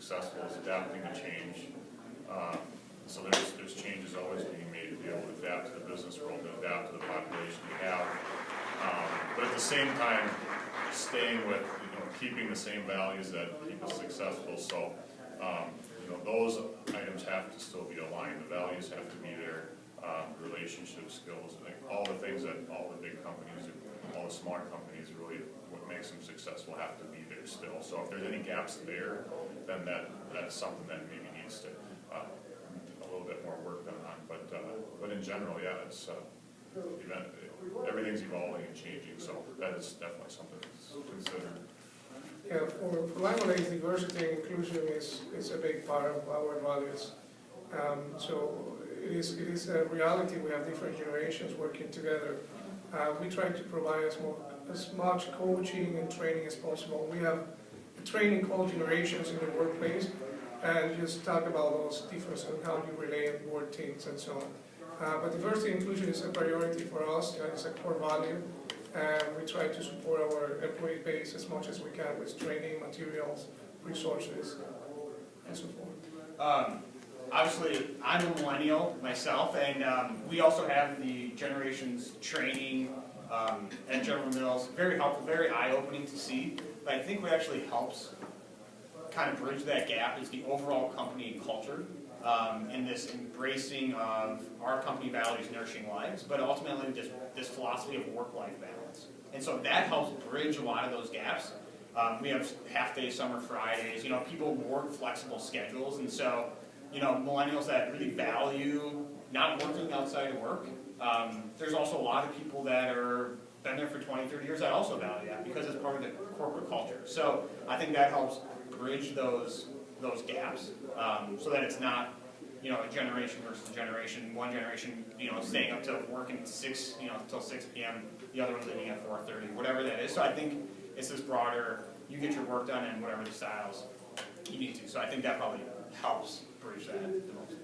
successful is adapting to change. So there's changes always being made to be able to adapt to the business world, to adapt to the population we have. But at the same time, staying with, keeping the same values that keep us successful. So, those items have to still be aligned. The values have to be there. Relationship skills, all the things that all the big companies, all the smart companies, really what makes them successful have to be there still. So if there's any gaps there, then that's something that maybe needs to a little bit more work done on. But in general, yeah, it's everything's evolving and changing. So that is definitely something that's considered. Yeah, for Langolace, diversity and inclusion is a big part of our values. So it is a reality. We have different generations working together. We try to provide as much coaching and training as possible. We have training all generations in the workplace and just talk about those differences and how you relate and work teams and so on. But diversity and inclusion is a priority for us. It's a core value. And we try to support our employee base as much as we can with training, materials, resources, and so forth. Obviously, I'm a millennial myself, and we also have the generations training at General Mills. Very helpful, very eye-opening to see. But I think what actually helps kind of bridge that gap is the overall company culture and this embracing of our company values, nourishing lives, but ultimately just this philosophy of work-life balance. And so that helps bridge a lot of those gaps. We have half-day summer Fridays. People work flexible schedules, and so millennials that really value not working outside of work. There's also a lot of people that are been there for 20, 30 years that also value that because it's part of the corporate culture. So I think that helps bridge those gaps so that it's not a generation versus generation. One generation staying up till working till 6 p.m. The other one leaving at 4:30, whatever that is. So I think it's this broader. You get your work done in whatever the styles you need to. So I think that probably helps bridge that the most.